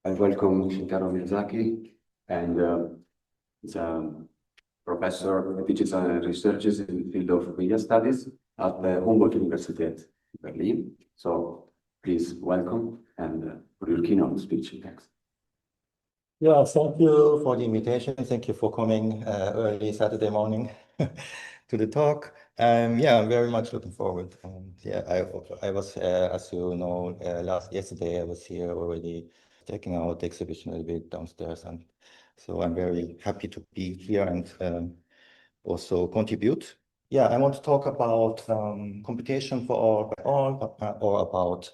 I welcome Shintaro Miyazaki, and he's a professor who teaches and researches in the field of media studies at the Humboldt University in Berlin. So please welcome and for your keynote speech. Thanks. Yeah, thank you for the invitation. Thank you for coming early Saturday morning to the talk. Yeah, I'm very much looking forward. Yeah, I was, as you know, yesterday I was here already checking out the exhibition a little bit downstairs, and so I'm very happy to be here and also contribute. Yeah, I want to talk about computation for all, or about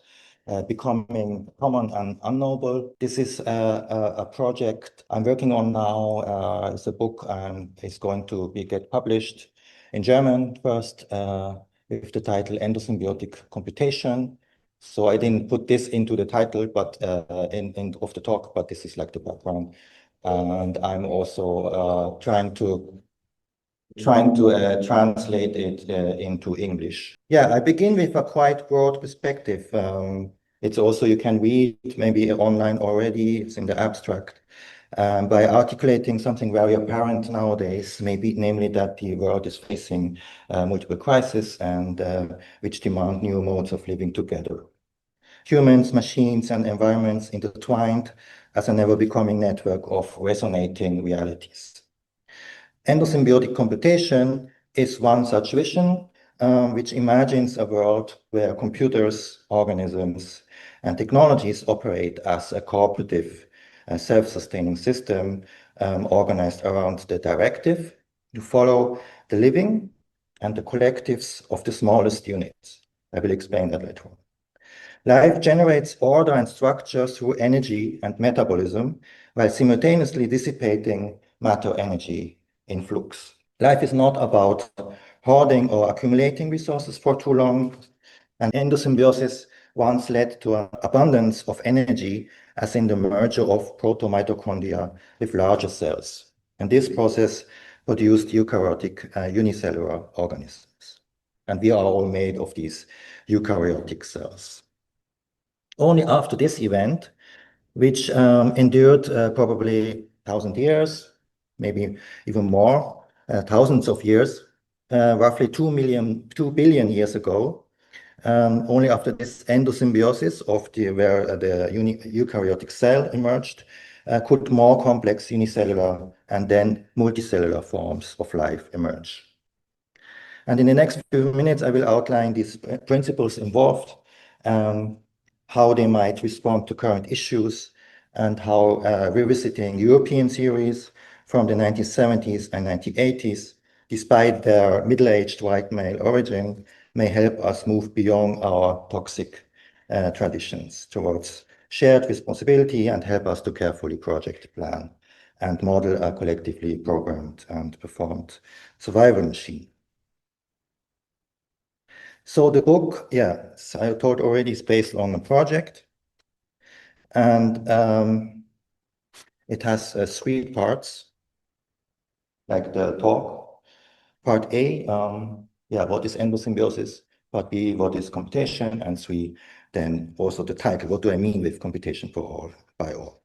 becoming common and unknowable. This is a project I'm working on now. It's a book it's going to get published in German first with the title Endosymbiotic Computation. So I didn't put this into the title, but of the talk, but this is like the background. And I'm also trying to translate it into English. Yeah, I begin with a quite broad perspective. It's also, you can read maybe online already, it's in the abstract, by articulating something very apparent nowadays, namely that the world is facing multiple crises and which demand new modes of living together. Humans, machines, and environments intertwined as an ever-becoming network of resonating realities. Endosymbiotic computation is one such vision, which imagines a world where computers, organisms, and technologies operate as a cooperative, self-sustaining system organized around the directive to follow the living and the collectives of the smallest units. I will explain that later on. Life generates order and structure through energy and metabolism, while simultaneously dissipating matter energy in flux. Life is not about hoarding or accumulating resources for too long, and endosymbiosis once led to an abundance of energy, as in the merger of proto-mitochondria with larger cells. And this process produced eukaryotic unicellular organisms. And we are all made of these eukaryotic cells. Only after this event, which endured probably 1,000 years, maybe even more, thousands of years, roughly 2 billion years ago. Only after this endosymbiosis where the eukaryotic cell emerged, could more complex unicellular and then multicellular forms of life emerge. And in the next few minutes, I will outline these principles involved, how they might respond to current issues, and how revisiting European theories from the 1970s and 1980s, despite their middle-aged white male origin, may help us move beyond our toxic traditions towards shared responsibility and help us to carefully project, plan, and model a collectively programmed and performed survival machine. So the book, yeah, I told already, is based on a project. And it has 3 parts, like the talk. Part A, yeah, what is endosymbiosis? Part B, what is computation? And 3, then also the title, what do I mean with computation for all, by all?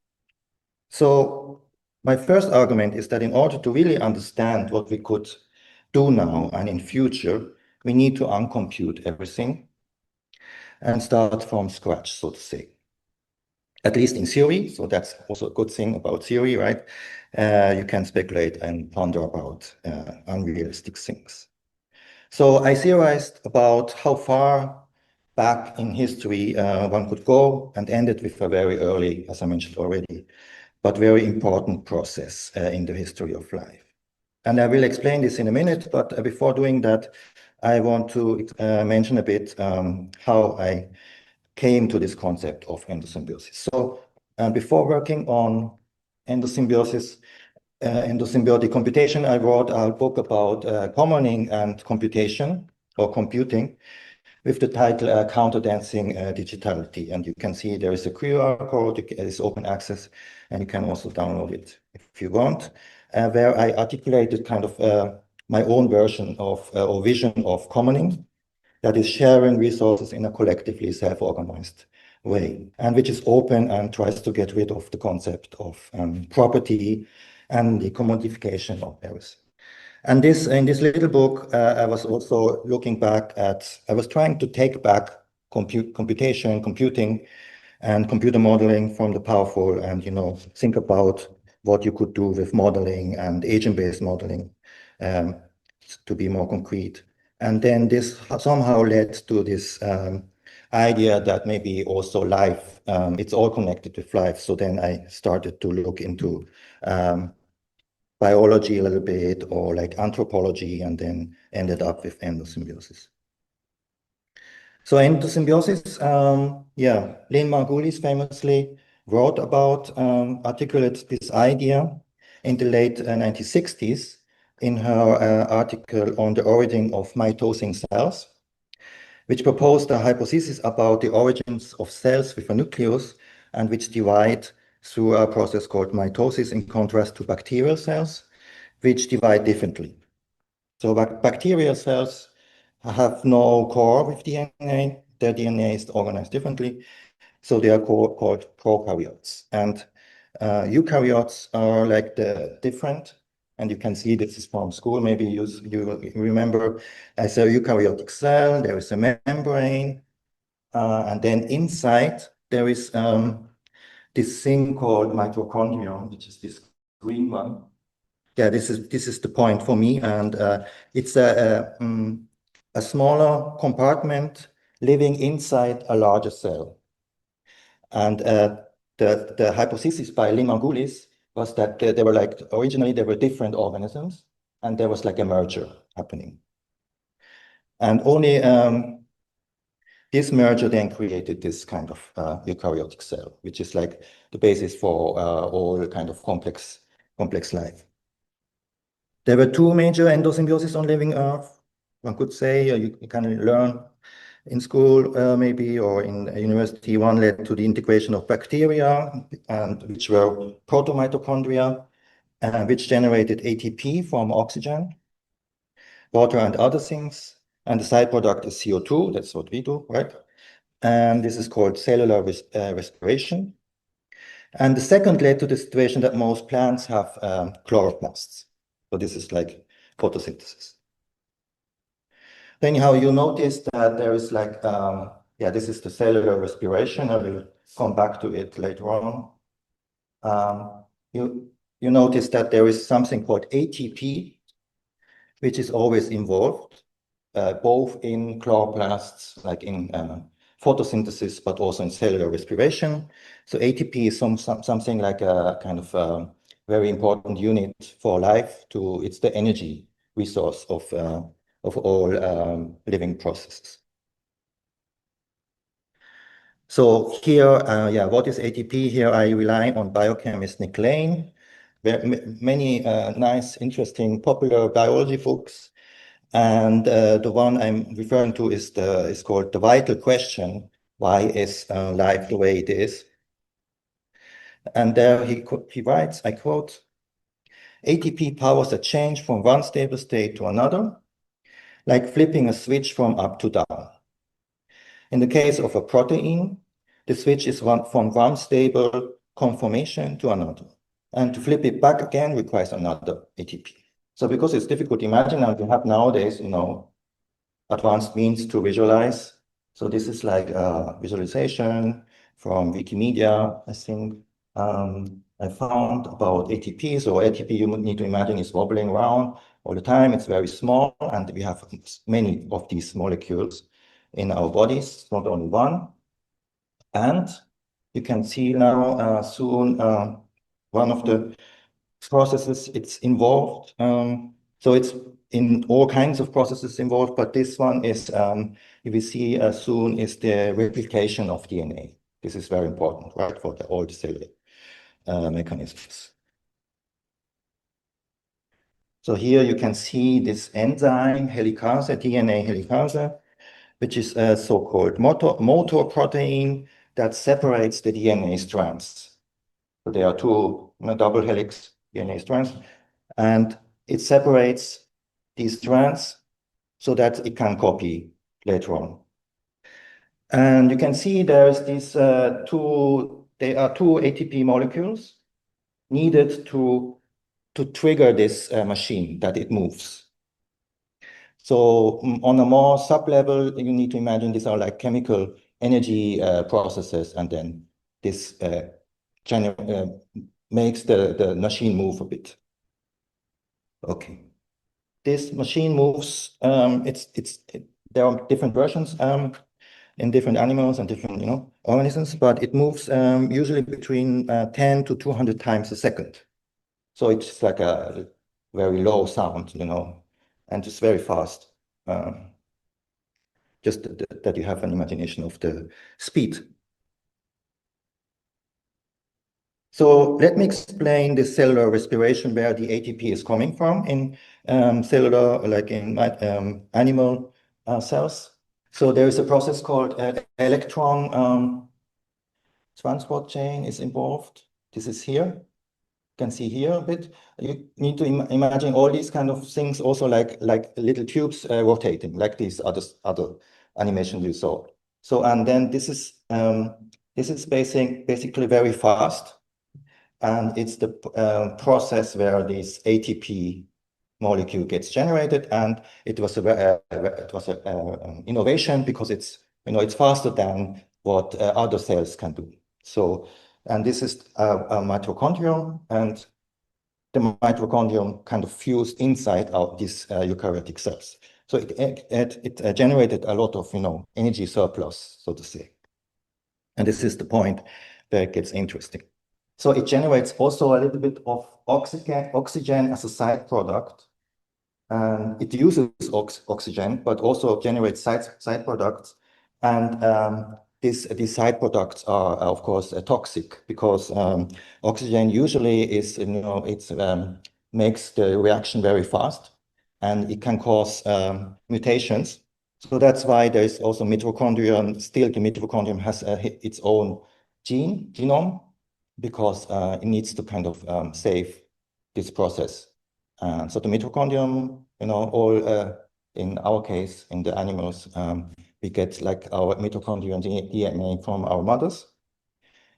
So my first argument is that in order to really understand what we could do now and in future, we need to uncompute everything and start from scratch, so to say. At least in theory, so that's also a good thing about theory, right? You can speculate and ponder about unrealistic things. So I theorized about how far back in history one could go, and ended with a very early, as I mentioned already, but very important process in the history of life. And I will explain this in a minute, but before doing that, I want to mention a bit how I came to this concept of endosymbiosis. So before working on endosymbiosis, endosymbiotic computation, I wrote a book about commoning and computation, or computing, with the title Counterdancing Digitality. And you can see there is a QR code, it is open access, and you can also download it if you want, where I articulated kind of my own version of, or vision of commoning, that is sharing resources in a collectively self-organized way, and which is open and tries to get rid of the concept of property and the commodification of errors. And in this little book, I was also looking back I was trying to take back computation, computing, and computer modeling from the powerful and, think about what you could do with modeling and agent-based modeling to be more concrete. And then this somehow led to this idea that maybe also life, it's all connected with life. So then I started to look into biology a little bit, or like anthropology, and then ended up with endosymbiosis. So endosymbiosis, Lynn Margulis famously wrote about, articulated this idea in the late 1960s in her article on the origin of mitosing cells, which proposed a hypothesis about the origins of cells with a nucleus and which divide through a process called mitosis, in contrast to bacterial cells, which divide differently. So bacterial cells have no core with DNA. Their DNA is organized differently. So they are called prokaryotes. And eukaryotes are like the different, and you can see this is from school. Maybe you remember, as a eukaryotic cell, there is a membrane. And then inside, there is this thing called mitochondria, which is this green one. Yeah, this is the point for me. And it's a smaller compartment living inside a larger cell. And the hypothesis by Lynn Margulis was that there were originally there were different organisms, and there was like a merger happening. And only this merger then created this kind of eukaryotic cell, which is like the basis for all kind of complex life. There were two major endosymbiosis on living Earth. One could say you can learn in school maybe, or in a university. One led to the integration of bacteria, and which were proto-mitochondria, which generated ATP from oxygen, water, and other things. And the side product is CO2. That's what we do, right? And this is called cellular respiration. And the second led to the situation that most plants have chloroplasts. So this is like photosynthesis. Then anyhow, you notice that there is like, this is the cellular respiration. I will come back to it later on. You notice that there is something called ATP, which is always involved, both in chloroplasts, like in photosynthesis, but also in cellular respiration. So ATP is something like a kind of very important unit for life. It's the energy resource of all living processes. So here, what is ATP? Here I rely on biochemist Nick Lane. Many nice, interesting, popular biology books. And the one I'm referring to is called The Vital Question: Why is life the way it is? And there he writes, I quote, "ATP powers a change from one stable state to another, like flipping a switch from up to down. In the case of a protein, the switch is from one stable conformation to another. And to flip it back again requires another ATP. So because it's difficult to imagine, and we have nowadays, advanced means to visualize. So this is like a visualization from Wikimedia, I think. I found about ATP. So ATP, you need to imagine, is wobbling around all the time. It's very small, and we have many of these molecules in our bodies, not only one. And you can see now soon one of the processes it's involved. So it's in all kinds of processes involved, but this one is, you will see soon, is the replication of DNA. This is very important, right, for all the cellular mechanisms. So here you can see this enzyme, helicase, DNA helicase, which is a so-called motor protein that separates the DNA strands. So there are two double helix DNA strands, and it separates these strands so that it can copy later on. And you can see there's these there are two ATP molecules needed to trigger this machine that it moves. So on a more sub-level, you need to imagine these are like chemical energy processes, and then this makes the machine move a bit. Okay, this machine moves. There are different versions in different animals and different organisms, but it moves usually between 10 to 200 times a second. So it's like a very low sound, and it's very fast. Just that you have an imagination of the speed. So let me explain the cellular respiration where the ATP is coming from in cellular, like in animal cells. So there is a process called electron transport chain is involved. This is here. You can see here a bit. You need to imagine all these kind of things also like little tubes rotating, like these other animations you saw. So, and then this is basically very fast, and it's the process where this ATP molecule gets generated, and it was an innovation because it's faster than what other cells can do. So, and this is a mitochondrion, and the mitochondrion kind of fused inside out these eukaryotic cells. So it generated a lot of energy surplus, so to say. And this is the point where it gets interesting. So it generates also a little bit of oxygen as a side product. And it uses oxygen, but also generates side products. And these side products are, of course, toxic because oxygen usually is, makes the reaction very fast, and it can cause mutations. So that's why there is also mitochondrion. Still, the mitochondrion has its own genome because it needs to kind of save this process. So the mitochondrion, all in our case, in the animals, we get like our mitochondrion DNA from our mothers.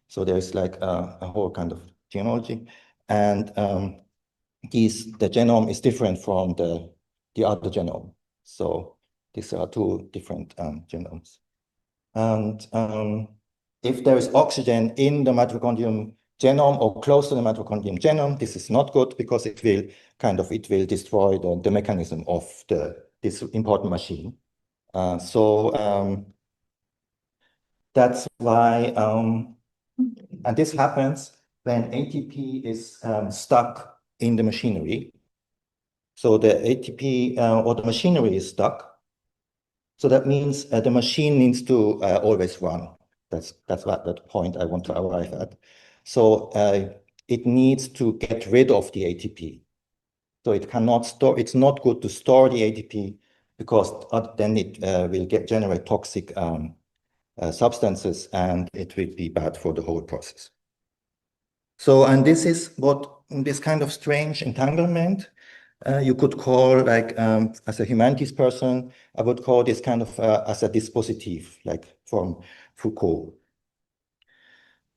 So there's like a whole kind of genealogy, and the genome is different from the other genome. So these are two different genomes. And if there is oxygen in the mitochondrion genome or close to the mitochondrion genome, this is not good because it will destroy the mechanism of this important machine. So that's why, and this happens when ATP is stuck in the machinery. So the ATP or the machinery is stuck. So that means the machine needs to always run. That's that point I want to arrive at. So it needs to get rid of the ATP. So it cannot store. It's not good to store the ATP because then it will generate toxic substances, and it will be bad for the whole process. So, and this is what this kind of strange entanglement you could call, like, as a humanities person, I would call this kind of as a dispositif, like from Foucault.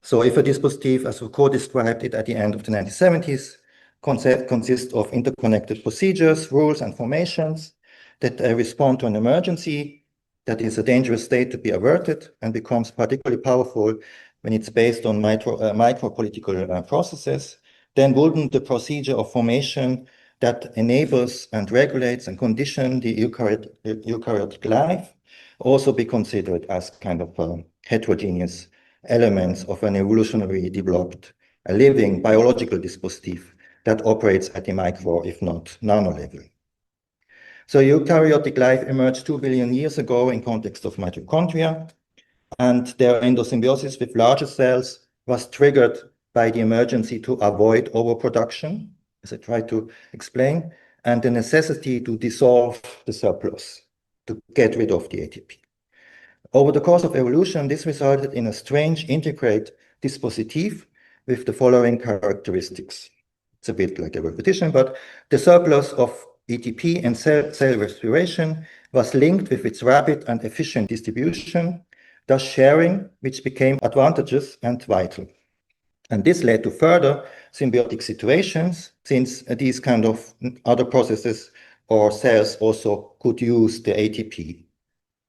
So if a dispositif, as Foucault described it at the end of the 1970s, consists of interconnected procedures, rules, and formations that respond to an emergency that is a dangerous state to be averted and becomes particularly powerful when it's based on micro-political processes, then wouldn't the procedure of formation that enables and regulates and conditions the eukaryotic life also be considered as kind of heterogeneous elements of an evolutionarily developed, a living biological dispositif that operates at the micro, if not nano level? So eukaryotic life emerged 2 billion years ago in context of mitochondria, and their endosymbiosis with larger cells was triggered by the emergency to avoid overproduction, as I tried to explain, and the necessity to dissolve the surplus, to get rid of the ATP. Over the course of evolution, this resulted in a strange integrate dispositif with the following characteristics. It's a bit like a repetition, but the surplus of ATP and cell respiration was linked with its rapid and efficient distribution thus sharing, which became advantageous and vital. And this led to further symbiotic situations, since these kind of other processes or cells also could use the ATP,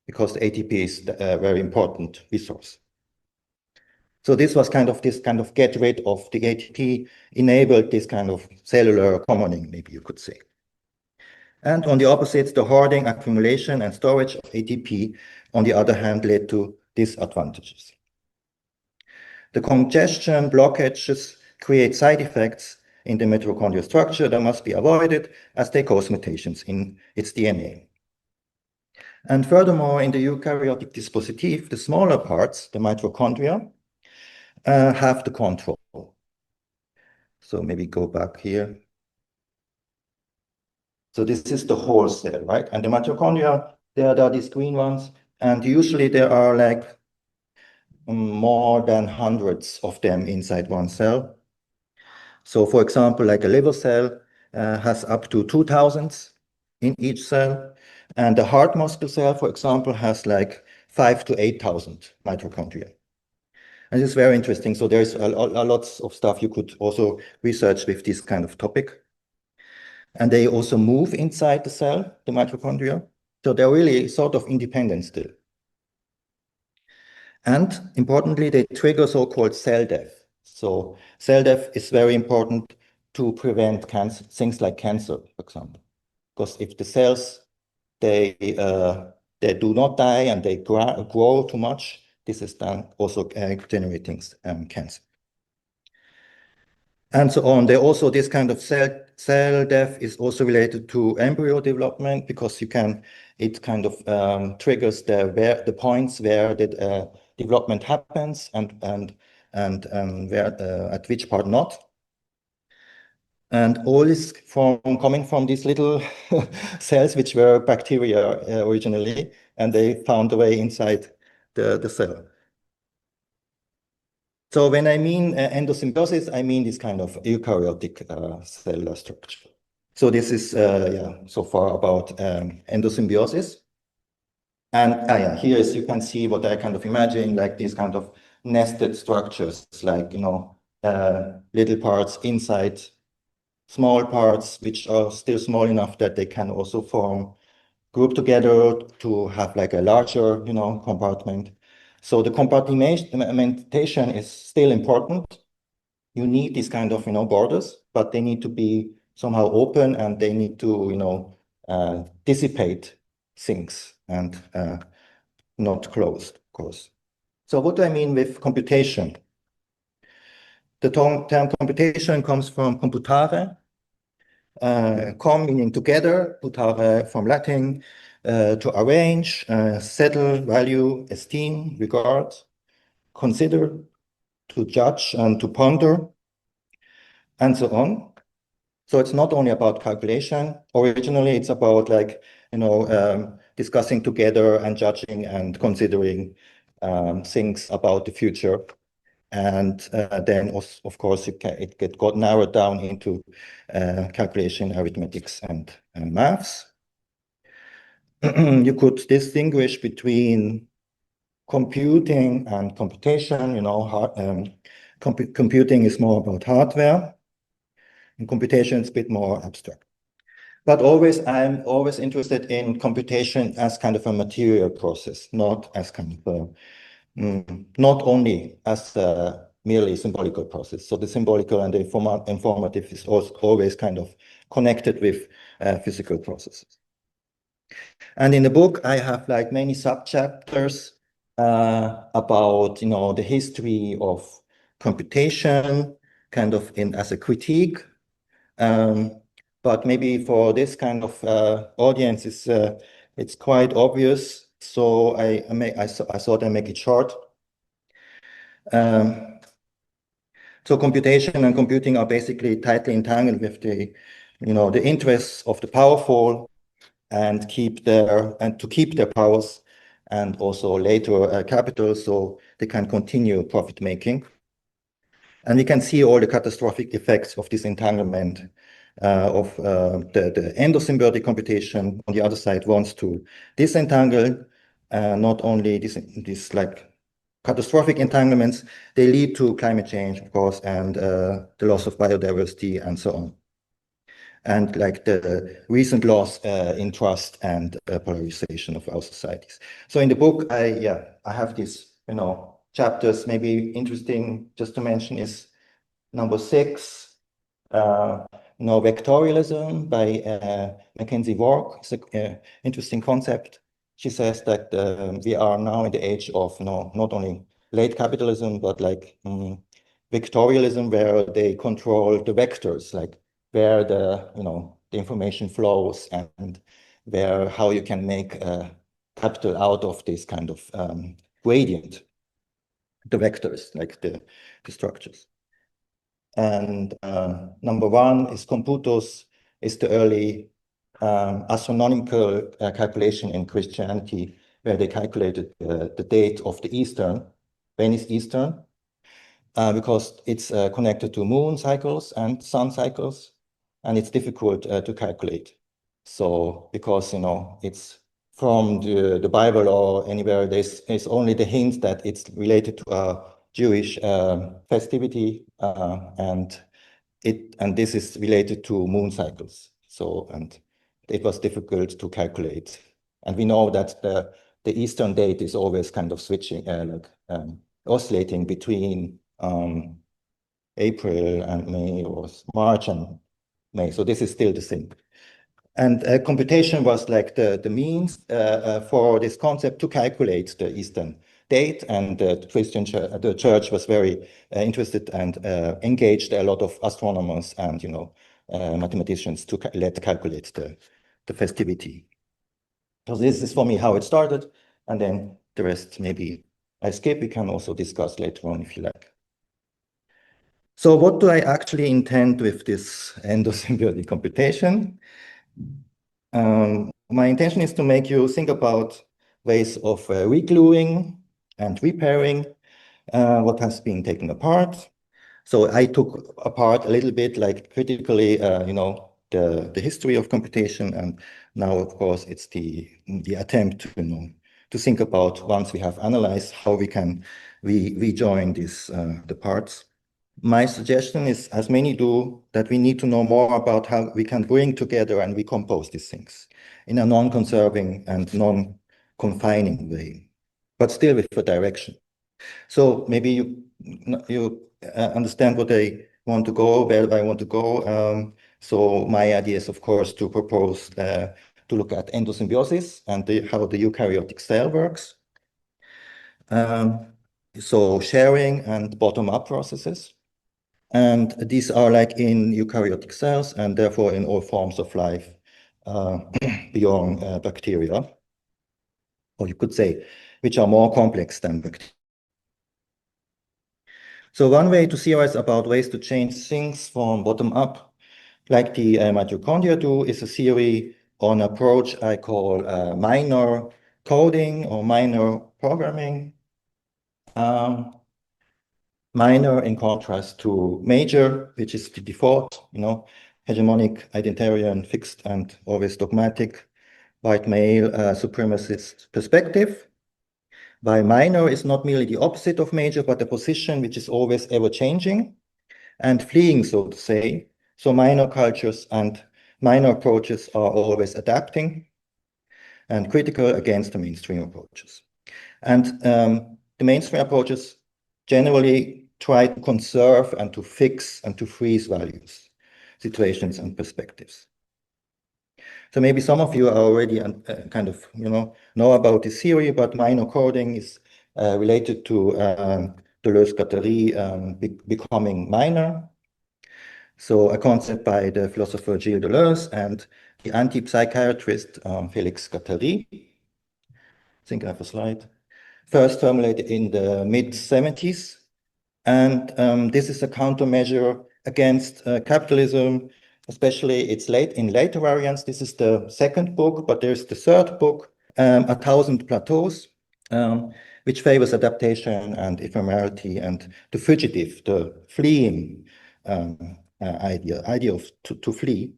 because the ATP is a very important resource. So this was this kind of get rid of the ATP enabled this kind of cellular commoning, maybe you could say. And on the opposite, the hoarding, accumulation, and storage of ATP, on the other hand, led to disadvantages. The congestion blockages create side effects in the mitochondrial structure that must be avoided as they cause mutations in its DNA. And furthermore, in the eukaryotic dispositif, the smaller parts, the mitochondria, have the control. So maybe go back here. So this is the whole cell, right? And the mitochondria, there are these green ones, and usually there are like more than hundreds of them inside one cell. So for example, like a liver cell has up to 2,000 in each cell. And the heart muscle cell, for example, has like 5,000 to 8,000 mitochondria. And it's very interesting. So there's a lot of stuff you could also research with this kind of topic. And they also move inside the cell, the mitochondria. So they're really sort of independent still. And importantly, they trigger so-called cell death. So cell death is very important to prevent cancer, things like cancer, for example. Because if the cells, they do not die and they grow too much, this is then also generating cancer. And so on. There also this kind of cell death is also related to embryo development, because it kind of triggers the points where the development happens and where at which part not. And all is coming from these little cells, which were bacteria originally, and they found a way inside the cell. So when I mean endosymbiosis, I mean this kind of eukaryotic cellular structure. So this is, so far about endosymbiosis. And here you can see what I kind of imagine, like these kind of nested structures, like, little parts inside small parts, which are still small enough that they can also group together to have like a larger, compartment. So the compartmentation is still important. You need these kind of, borders, but they need to be somehow open, and they need to, dissipate things and not closed, of course. So what do I mean with computation? The term computation comes from computare, meaning together, putare from Latin, to arrange, settle, value, esteem, regard, consider, to judge, and to ponder, and so on. So it's not only about calculation. Originally, it's about like, discussing together and judging and considering things about the future. And then, of course, it got narrowed down into calculation, arithmetics, and maths. You could distinguish between computing and computation. Computing is more about hardware, and computation is a bit more abstract. But I'm always interested in computation as kind of a material process, not as kind of not only as a merely symbolical process. So the symbolical and the informative is also always kind of connected with physical processes. And in the book, I have like many sub-chapters about, the history of computation, kind of as a critique. But maybe for this kind of audience, it's quite obvious. So I thought I'd make it short. So computation and computing are basically tightly entangled with the interests of the powerful, and to keep their powers, and also later capital, so they can continue profit making. And we can see all the catastrophic effects of this entanglement of the endosymbiotic computation. On the other side, wants to disentangle not only this like catastrophic entanglements, they lead to climate change, of course, and the loss of biodiversity and so on. And like the recent loss in trust and polarization of our societies. So in the book, I have these, chapters. Maybe interesting just to mention is number 6, vectorialism by Mackenzie Wark. It's an interesting concept. She says that we are now in the age of not only late capitalism, but like vectorialism, where they control the vectors, like where the the information flows and how you can make capital out of this kind of gradient, the vectors, like the structures. And number 1 is Computus, is the early astronomical calculation in Christianity, where they calculated the date of the Eastern, Venice Eastern, because it's connected to moon cycles and sun cycles, and it's difficult to calculate. So because it's from the Bible or anywhere, there's only the hint that it's related to a Jewish festivity, and this is related to moon cycles. So, and it was difficult to calculate. And we know that the Eastern date is always kind of switching, oscillating between April and May, or March and May. So this is still the same. And computation was like the means for this concept to calculate the Eastern date, and the church was very interested and engaged a lot of astronomers and mathematicians to calculate the festivity. So this is for me how it started, and then the rest maybe I skip. We can also discuss later on if you like. So what do I actually intend with this endosymbiotic computation? My intention is to make you think about ways of regluing and repairing what has been taken apart. So I took apart a little bit, like critically, the history of computation, and now, of course, it's the attempt to think about, once we have analyzed, how we can rejoin these the parts. My suggestion is, as many do, that we need to know more about how we can bring together and recompose these things in a non-conserving and non-confining way, but still with a direction. So maybe you understand what I want to go, where I want to go. So my idea is, of course, to propose to look at endosymbiosis and how the eukaryotic cell works. So sharing and bottom-up processes. And these are like in eukaryotic cells, and therefore in all forms of life beyond bacteria, or you could say, which are more complex than bacteria. So one way to theorize about ways to change things from bottom up, like the mitochondria do, is a theory on an approach I call minor coding or minor programming. Minor in contrast to major, which is the default, hegemonic, identitarian, fixed, and always dogmatic, white male supremacist perspective. While minor is not merely the opposite of major, but a position which is always ever changing and fleeing, so to say. So minor cultures and minor approaches are always adapting and critical against the mainstream approaches. And the mainstream approaches generally try to conserve and to fix and to freeze values, situations, and perspectives. So maybe some of you are already kind of, know about this theory, but minor coding is related to Deleuze-Guattari becoming minor. So a concept by the philosopher Gilles Deleuze and the anti-psychiatrist Félix Guattari. I think I have a slide. First formulated in the mid-70s. And this is a countermeasure against capitalism, especially its later variants. This is the second book, but there's the third book, 1,000 Plateaus, which favors adaptation and ephemerality and the fugitive, the fleeing idea of to flee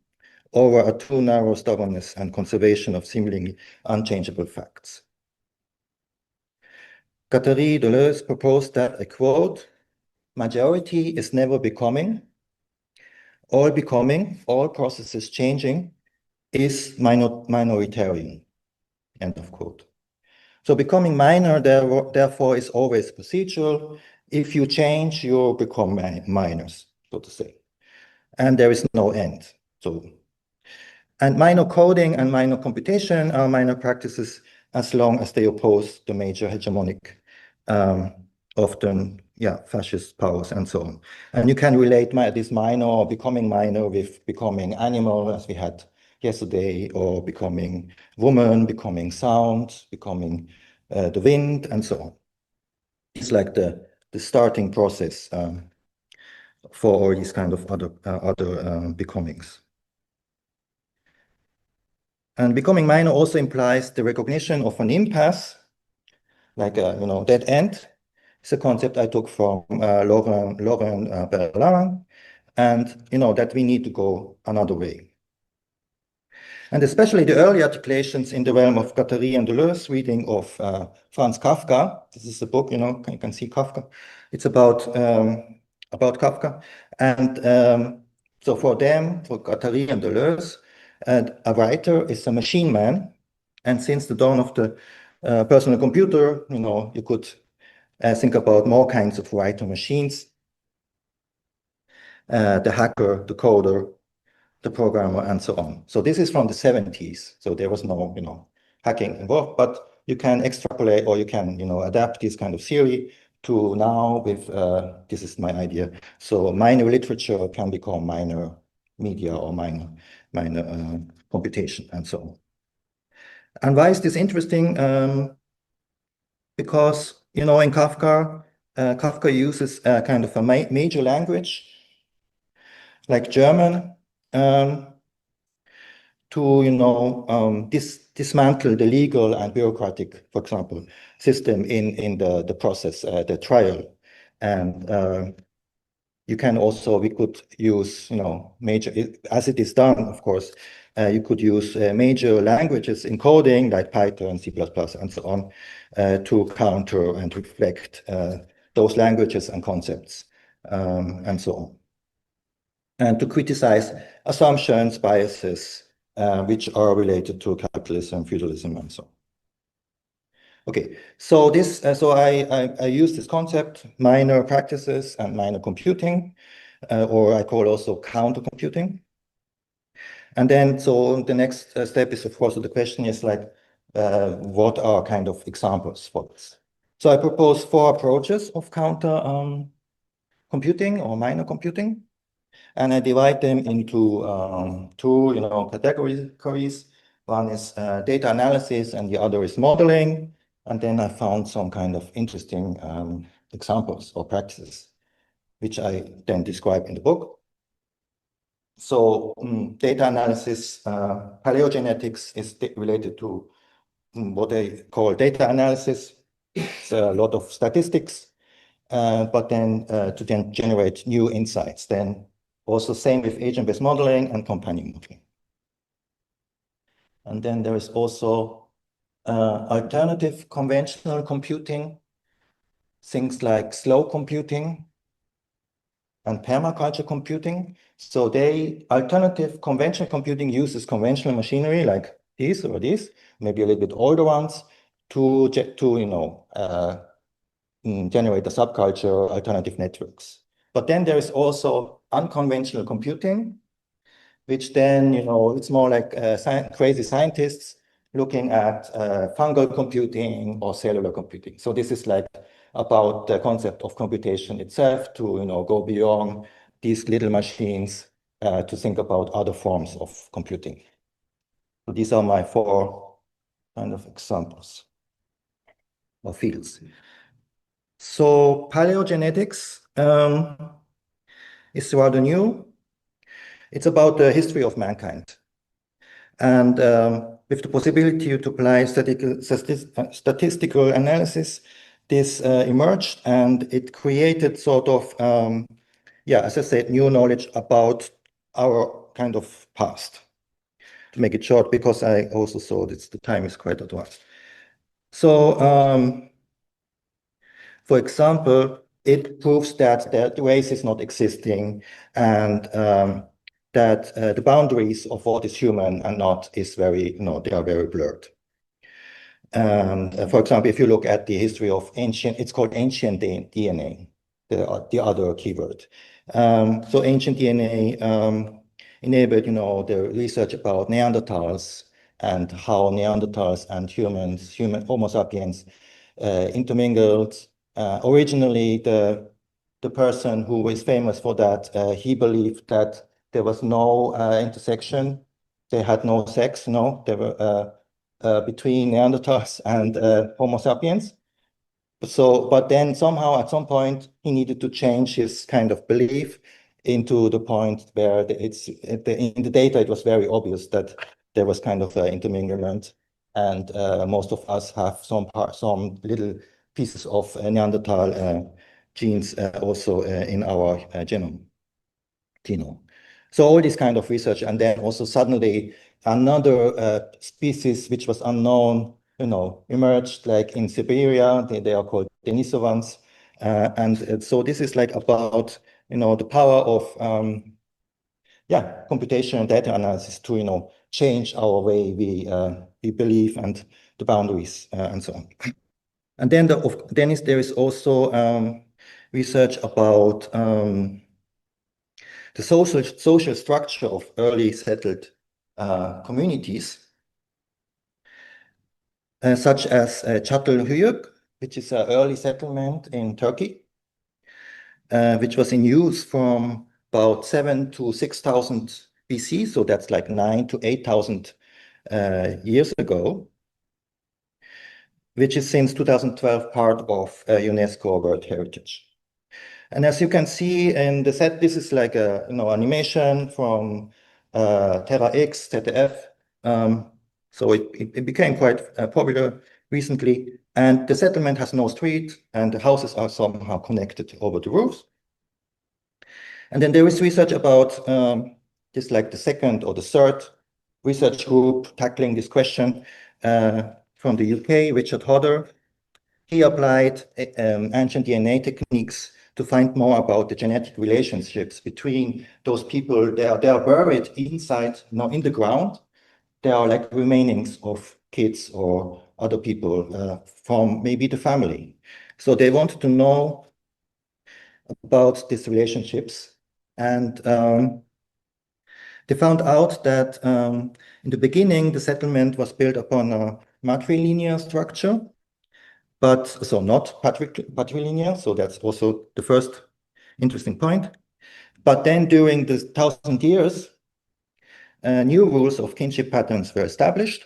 over a too narrow stubbornness and conservation of seemingly unchangeable facts. Guattari Deleuze proposed that, I quote, majority is never becoming, all processes changing is minoritarian, end of quote. So becoming minor, therefore, is always procedural. If you change, you become minors, so to say. And there is no end. And minor coding and minor computation are minor practices as long as they oppose the major hegemonic, often, fascist powers and so on. And you can relate this minor or becoming minor with becoming animal, as we had yesterday, or becoming woman, becoming sound, becoming the wind, and so on. It's like the starting process for all these kind of other becomings. And becoming minor also implies the recognition of an impasse, like a dead end. It's a concept I took from Laurent Berlin, and that we need to go another way. And especially the early articulations in the realm of Guattari and Deleuze reading of Franz Kafka. This is a book, you can see Kafka. It's about Kafka. And so for them, for Guattari and Deleuze, a writer is a machine man. And since the dawn of the personal computer, you could think about more kinds of writer machines. The hacker, the coder, the programmer, and so on. So this is from the 70s. So there was no, hacking involved, but you can extrapolate or you can, adapt this kind of theory to now with, this is my idea. So minor literature can become minor media or minor computation and so on. And why is this interesting? Because, in Kafka, Kafka uses kind of a major language like German, to dismantle the legal and bureaucratic, for example, system in the process, the trial. And we could use major, as it is done, of course, you could use major languages in coding like Python, C++, and so on, to counter and reflect those languages and concepts, and so on. And to criticize assumptions, biases, which are related to capitalism, feudalism, and so on. Okay, so this, I use this concept, minor practices and minor computing, or I call also counter computing. And then, so the next step is, of course, the question is like, what are kind of examples for this? So I propose 4 approaches of counter computing or minor computing. And I divide them into 2, categories. One is data analysis, and the other is modeling. And then I found some kind of interesting examples or practices, which I then describe in the book. So data analysis, paleogenetics is related to what they call data analysis. It's a lot of statistics, but then to then generate new insights. Then also same with agent-based modeling and companion modeling. And then there is also alternative conventional computing, things like slow computing and permaculture computing. So alternative conventional computing uses conventional machinery like this or this, maybe a little bit older ones, to generate a subculture, alternative networks. But then there is also unconventional computing, which then, it's more like crazy scientists looking at fungal computing or cellular computing. So this is like about the concept of computation itself to, go beyond these little machines to think about other forms of computing. So these are my 4 kind of examples or fields. So paleogenetics is rather new. It's about the history of mankind. And with the possibility to apply statistical analysis, this emerged, and it created sort of, as I said, new knowledge about our kind of past. To make it short, because I also saw that the time is quite advanced. So For example, it proves that the race is not existing and that the boundaries of what is human and not is very, they are very blurred. And for example, if you look at the history of it's called ancient DNA, the other keyword. So ancient DNA enabled, the research about Neanderthals and how Neanderthals and Homo sapiens intermingled. Originally, the person who is famous for that, he believed that there was no intersection. They had no sex, they were between Neanderthals and Homo sapiens. So, but then somehow at some point he needed to change his kind of belief into the point where in the data it was very obvious that there was kind of interminglement, and most of us have some little pieces of Neanderthal genes also in our genome. So all this kind of research, and then also suddenly another species which was unknown, emerged, like in Siberia. They are called Denisovans, and so this is like about the power of computation and data analysis to change our way we believe and the boundaries and so on. And then there is also research about the social structure of early settled communities, such as Çatalhöyük, which is an early settlement in Turkey, which was in use from about 7 to 6,000 BC, so that's like 9 to 8,000 years ago, which is since 2012 part of UNESCO World Heritage. And as you can see in the set, this is like a animation from Terra X, ZDF. So it became quite popular recently. And the settlement has no street, and the houses are somehow connected over the roofs. And then there is research about this, like the second or the third research group tackling this question from the UK, Richard Hodder. He applied ancient DNA techniques to find more about the genetic relationships between those people. They are buried inside, in the ground. They are like remainings of kids or other people from maybe the family. So they wanted to know about these relationships. And they found out that in the beginning, the settlement was built upon a matrilinear structure, but so not patrilinear. So that's also the first interesting point. But then during the 1,000 years, new rules of kinship patterns were established.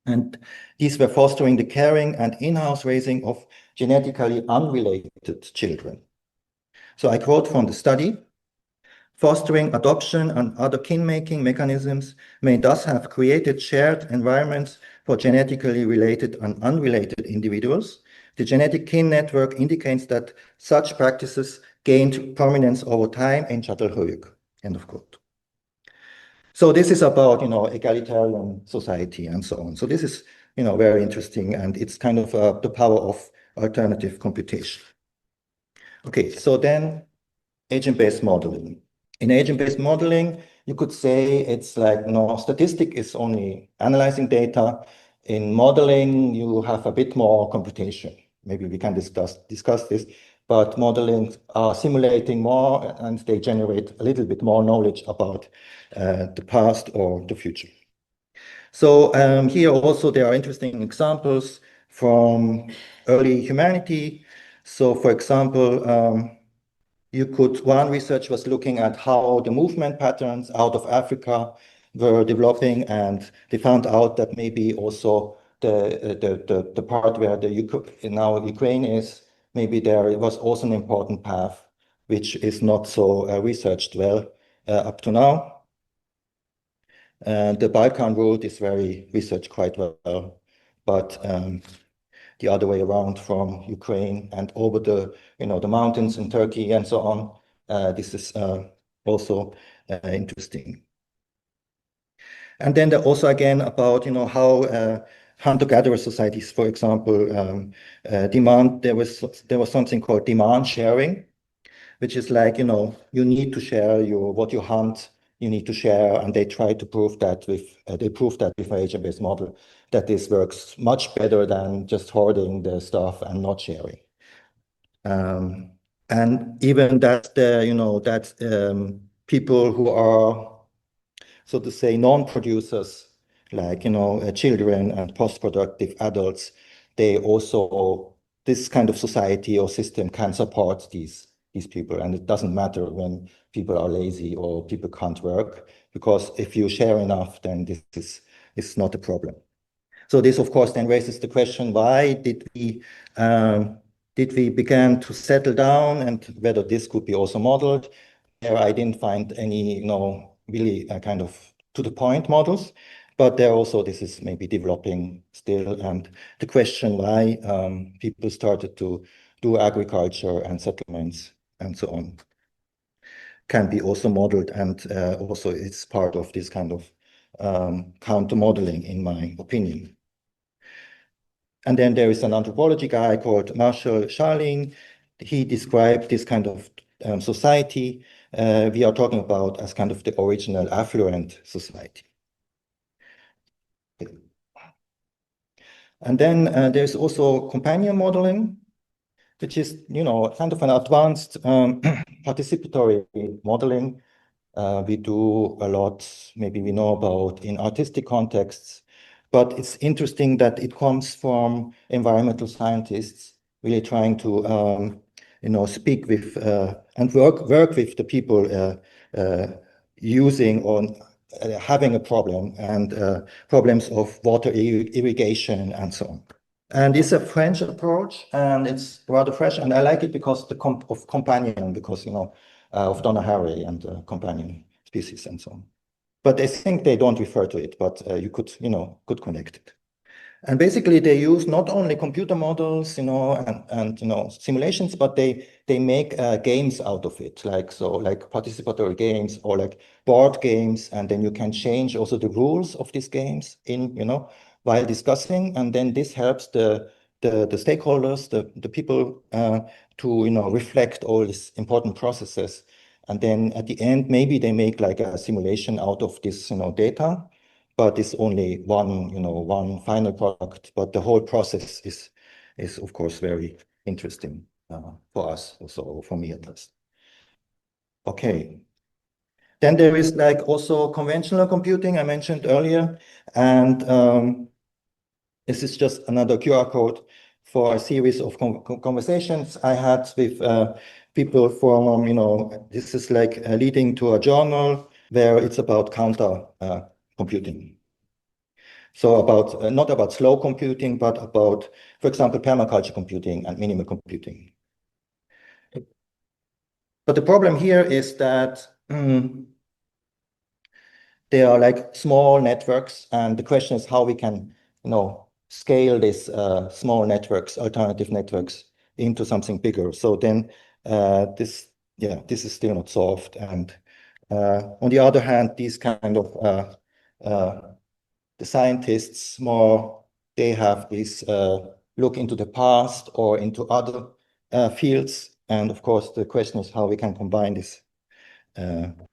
And these were fostering the caring and in-house raising of genetically unrelated children. So I quote from the study: fostering adoption and other kin-making mechanisms may thus have created shared environments for genetically related and unrelated individuals. The genetic kin network indicates that such practices gained prominence over time in Çatalhöyük. End of quote. So this is about, egalitarian society and so on. So this is, very interesting, and it's kind of the power of alternative computation. Okay, so then agent-based modeling. In agent-based modeling, you could say it's like, statistic is only analyzing data. In modeling, you have a bit more computation. Maybe we can discuss this, but modeling are simulating more, and they generate a little bit more knowledge about the past or the future. So here also there are interesting examples from early humanity. So for example, one research was looking at how the movement patterns out of Africa were developing, and they found out that maybe also the part where now Ukraine is, maybe there was also an important path, which is not so researched well up to now. The Balkan route is very researched quite well, but the other way around from Ukraine and over the mountains in Turkey and so on, this is also interesting. And then also again about how hunter-gatherer societies, for example, there was something called demand sharing, which is like, you need to share what you hunt, you need to share, and they try to prove that with an agent-based model, that this works much better than just hoarding the stuff and not sharing. And even that people who are, so to say, non-producers, like, children and post-productive adults, they also, this kind of society or system can support these people. And it doesn't matter when people are lazy or people can't work, because if you share enough, then this is not a problem. So this, of course, then raises the question, why did we begin to settle down, and whether this could be also modeled? There I didn't find any, really kind of to-the-point models, but there also this is maybe developing still, and the question why people started to do agriculture and settlements and so on can be also modeled, and also it's part of this kind of counter-modeling, in my opinion. And then there is an anthropology guy called Marshall Charlene. He described this kind of society we are talking about as kind of the original affluent society. And then there's also companion modeling, which is, kind of an advanced participatory modeling. We do a lot, maybe we know about in artistic contexts, but it's interesting that it comes from environmental scientists really trying to, speak with and work with the people using or having a problem, and problems of water irrigation and so on. And it's a French approach, and it's rather fresh, and I like it because of companion, because, of Donna Haraway and companion species and so on. But I think they don't refer to it, but you could connect it. And basically they use not only computer models, and simulations, but they make games out of it, like participatory games or like board games, and then you can change also the rules of these games while discussing, and then this helps the stakeholders, the people to reflect all these important processes. And then at the end, maybe they make like a simulation out of this data, but it's only one final product. But the whole process is of course very interesting for us, also for me at least. Okay. Then there is like also conventional computing I mentioned earlier, and this is just another QR code for a series of conversations I had with people from, this is like leading to a journal where it's about counter computing. So about, not about slow computing, but about, for example, permaculture computing and minimal computing. But the problem here is that they are like small networks, and the question is how we can, scale these small networks, alternative networks, into something bigger. So then this is still not solved. And on the other hand, these kind of the scientists they have this look into the past or into other fields. And of course, the question is how we can combine this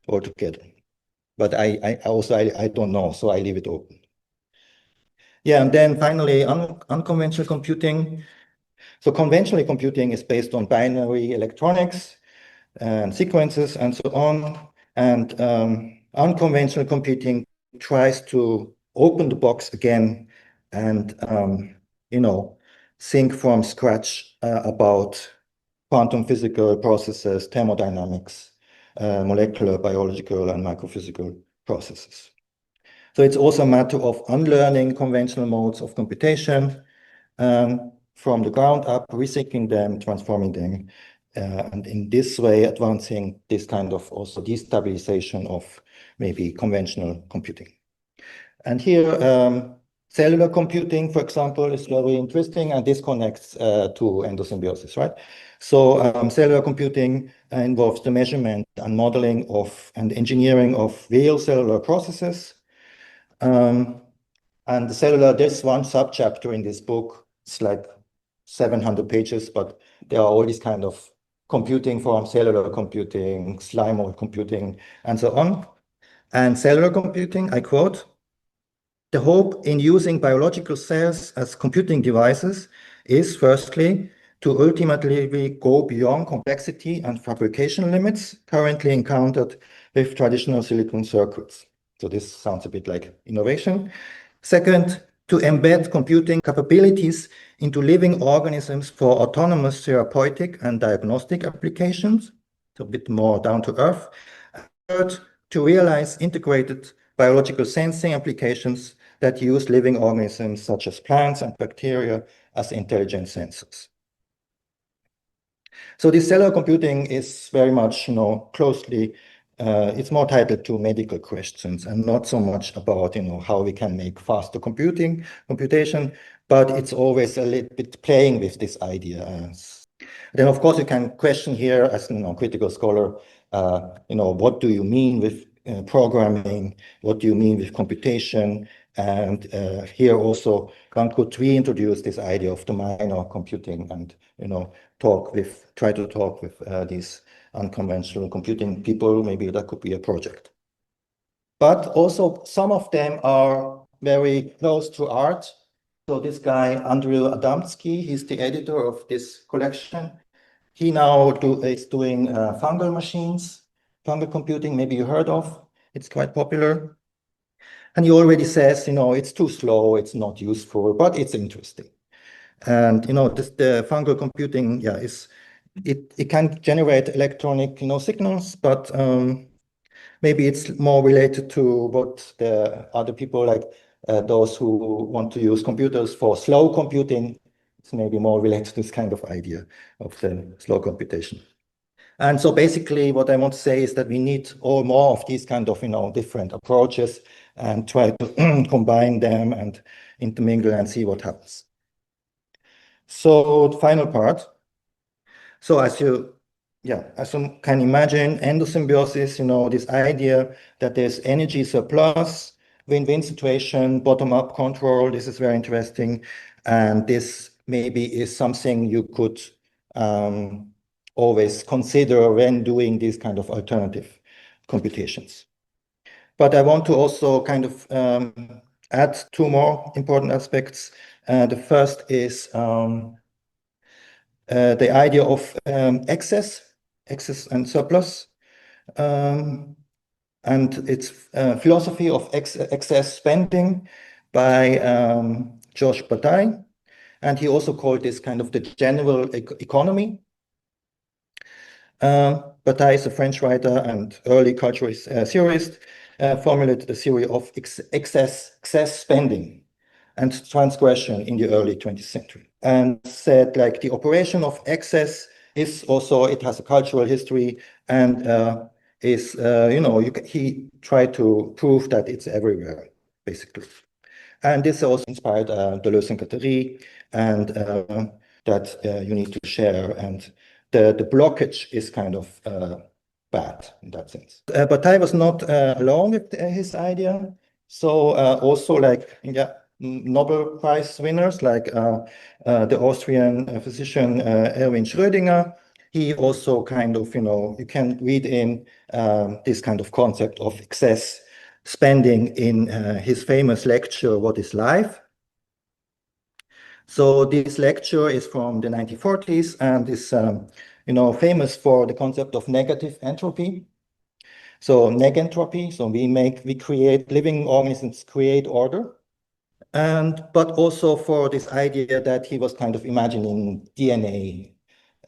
all together. But I don't know, so I leave it open. Yeah, and then finally, unconventional computing. So conventional computing is based on binary electronics and sequences and so on. And unconventional computing tries to open the box again and, think from scratch about quantum physical processes, thermodynamics, molecular, biological, and microphysical processes. So it's also a matter of unlearning conventional modes of computation from the ground up, rethinking them, transforming them, and in this way advancing this kind of also destabilization of maybe conventional computing. And here, cellular computing, for example, is very interesting, and this connects to endosymbiosis, right? So cellular computing involves the measurement and modeling of and engineering of real cellular processes. And the cellular, there's one subchapter in this book. It's like 700 pages, but there are all these kind of computing forms, cellular computing, slime computing, and so on. And cellular computing, I quote, "The hope in using biological cells as computing devices is, firstly, to ultimately go beyond complexity and fabrication limits currently encountered with traditional silicon circuits." So this sounds a bit like innovation. Second, to embed computing capabilities into living organisms for autonomous therapeutic and diagnostic applications, so a bit more down to earth. Third, to realize integrated biological sensing applications that use living organisms such as plants and bacteria as intelligent sensors. So this cellular computing is very much, closely, it's more titled to medical questions and not so much about, how we can make faster computation, but it's always a little bit playing with this idea. Then, of course, you can question here as a critical scholar, what do you mean with programming? What do you mean with computation? And here also one could reintroduce this idea of the minor computing and try to talk with these unconventional computing people. Maybe that could be a project. But also some of them are very close to art. So this guy, Andrew Adamski, he's the editor of this collection. He now is doing fungal machines, fungal computing, maybe you heard of. It's quite popular. And he already says, it's too slow, it's not useful, but it's interesting. And, the fungal computing, yeah, it can generate electronic, signals, but maybe it's more related to what the other people, like those who want to use computers for slow computing, it's maybe more related to this kind of idea of the slow computation. And so basically what I want to say is that we need all more of these kind of, different approaches and try to combine them and intermingle and see what happens. So the final part. So as you can imagine, endosymbiosis, this idea that there's energy surplus, win-win situation, bottom-up control, this is very interesting. And this maybe is something you could always consider when doing these kind of alternative computations. But I want to also kind of add two more important aspects. The first is the idea of excess and surplus, and its philosophy of excess spending by Georges Bataille. And he also called this kind of the general economy. Bataille is a French writer and early cultural theorist, formulated a theory of excess spending and transgression in the early 20th century, and said like the operation of excess is also, it has a cultural history and he tried to prove that it's everywhere, basically. And this also inspired Deleuze and Guattari, and that you need to share, and the blockage is kind of bad in that sense. Bataille was not alone with his idea. So also like, Nobel Prize winners like the Austrian physician Erwin Schrödinger, he also kind of, you can read in this kind of concept of excess spending in his famous lecture, What is Life? So this lecture is from the 1940s and is, famous for the concept of negative entropy. So negentropy, so we create, living organisms create order. But also for this idea that he was kind of imagining DNA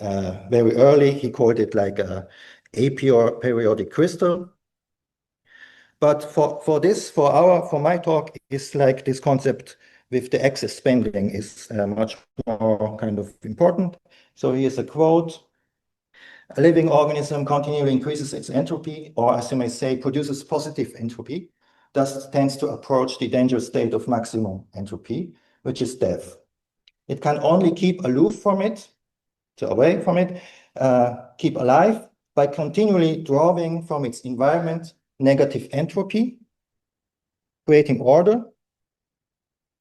very early. He called it like a aperiodic crystal. But for my talk, is like this concept with the excess spending is much more kind of important. So here's a quote: "A living organism continually increases its entropy, or as you may say, produces positive entropy, thus tends to approach the dangerous state of maximum entropy, which is death. It can only keep aloof from it, so away from it, keep alive by continually drawing from its environment negative entropy, creating order,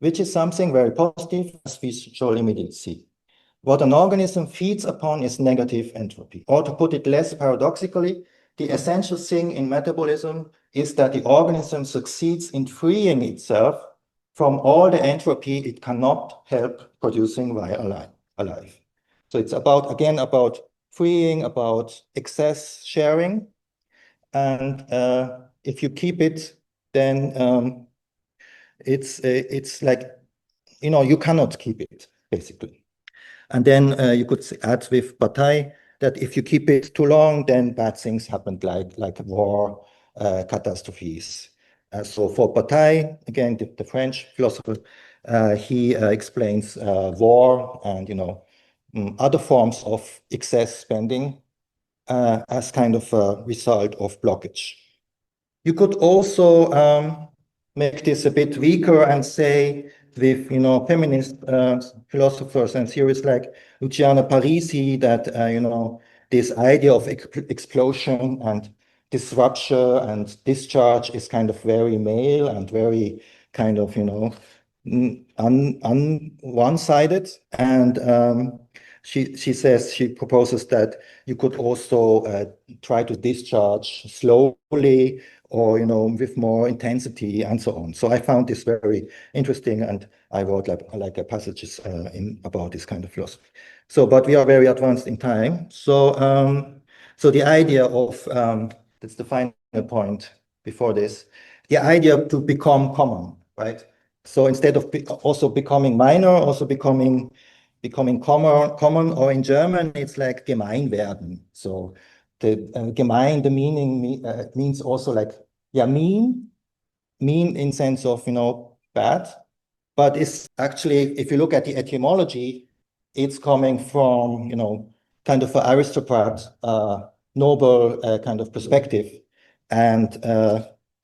which is something very positive, as we shall immediately see. What an organism feeds upon is negative entropy. Or to put it less paradoxically, the essential thing in metabolism is that the organism succeeds in freeing itself from all the entropy it cannot help producing while alive. So it's about, again, about freeing, about excess sharing. And if you keep it, then it's like, you cannot keep it, basically. And then you could add with Bataille that if you keep it too long, then bad things happen, like war, catastrophes. So for Bataille, again, the French philosopher, he explains war and other forms of excess spending as kind of a result of blockage. You could also make this a bit weaker and say with feminist philosophers and theorists like Luciana Parisi that this idea of explosion and disruption and discharge is kind of very male and very kind of one-sided. And she proposes that you could also try to discharge slowly or with more intensity and so on. So I found this very interesting, and I wrote like passages about this kind of philosophy. So, but we are very advanced in time. So, so the idea of that's the final point before this, the idea to become common, right? So instead of also becoming minor, also becoming common, or in German, it's like gemein werden. So the gemein, the meaning means also like, yeah, mean in sense of, bad, but it's actually, if you look at the etymology, it's coming from, kind of an aristocrat, noble kind of perspective. And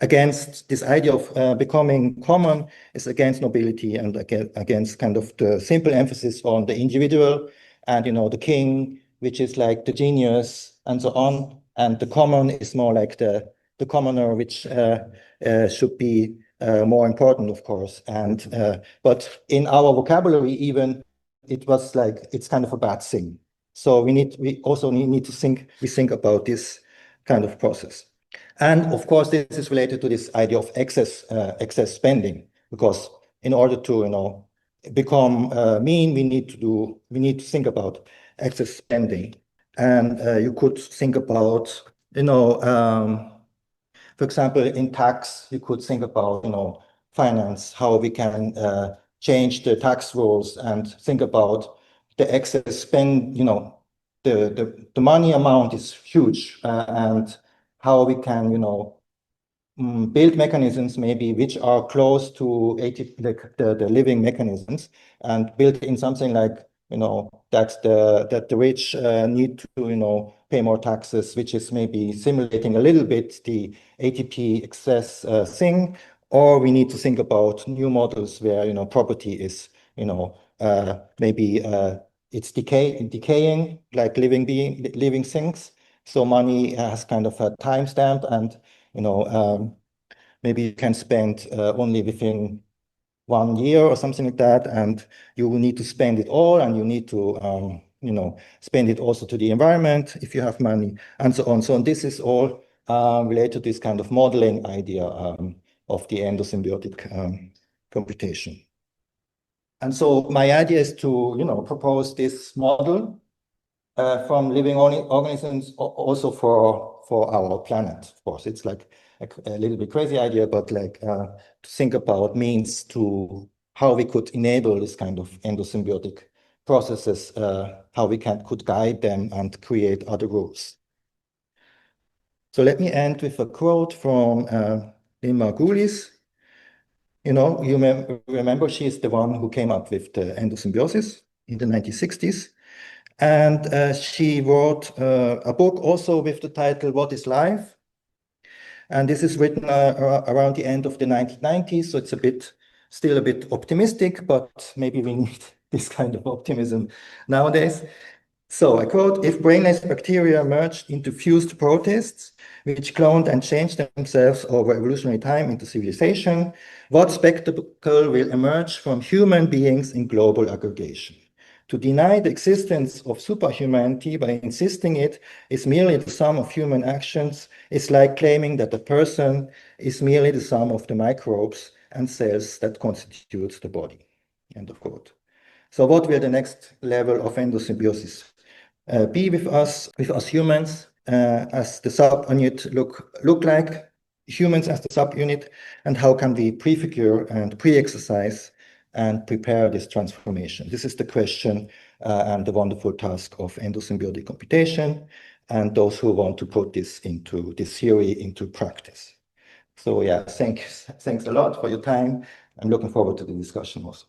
against this idea of becoming common is against nobility and against kind of the simple emphasis on the individual and, the king, which is like the genius and so on. And the common is more like the commoner, which should be more important, of course. And but in our vocabulary, even it was like it's kind of a bad thing. So we also need to think about this kind of process. And of course, this is related to this idea of excess spending, because in order to become mean, we need to think about excess spending. And you could think about for example, in tax, you could think about finance, how we can change the tax rules and think about the excess spend. The money amount is huge, and how we can build mechanisms maybe which are close to the living mechanisms, and build in something like that the rich need to pay more taxes, which is maybe simulating a little bit the ATP excess thing. Or we need to think about new models where property is maybe it's decaying like living things. So money has kind of a timestamp, and maybe you can spend only within 1 year or something like that, and you will need to spend it all, and you need to spend it also to the environment if you have money, and so on. So this is all related to this kind of modeling idea of the endosymbiotic computation. And so my idea is to propose this model from living organisms also for our planet. Of course, it's like a little bit crazy idea, but like to think about means to how we could enable this kind of endosymbiotic processes, how we could guide them and create other rules. So let me end with a quote from Lynn Margulis. You remember she is the one who came up with the endosymbiosis in the 1960s. And she wrote a book also with the title, What is Life? And this is written around the end of the 1990s. So it's still a bit optimistic, but maybe we need this kind of optimism nowadays. So I quote, if brainless bacteria merged into fused protists, which cloned and changed themselves over evolutionary time into civilization, what spectacle will emerge from human beings in global aggregation? To deny the existence of superhumanity by insisting it is merely the sum of human actions is like claiming that a person is merely the sum of the microbes and cells that constitute the body. End of quote. So what will the next level of endosymbiosis be with us humans as the subunit look like humans as the subunit, and how can we prefigure and pre-exercise and prepare this transformation? This is the question and the wonderful task of endosymbiotic computation and those who want to put this theory into practice. So yeah, thanks a lot for your time. I'm looking forward to the discussion also.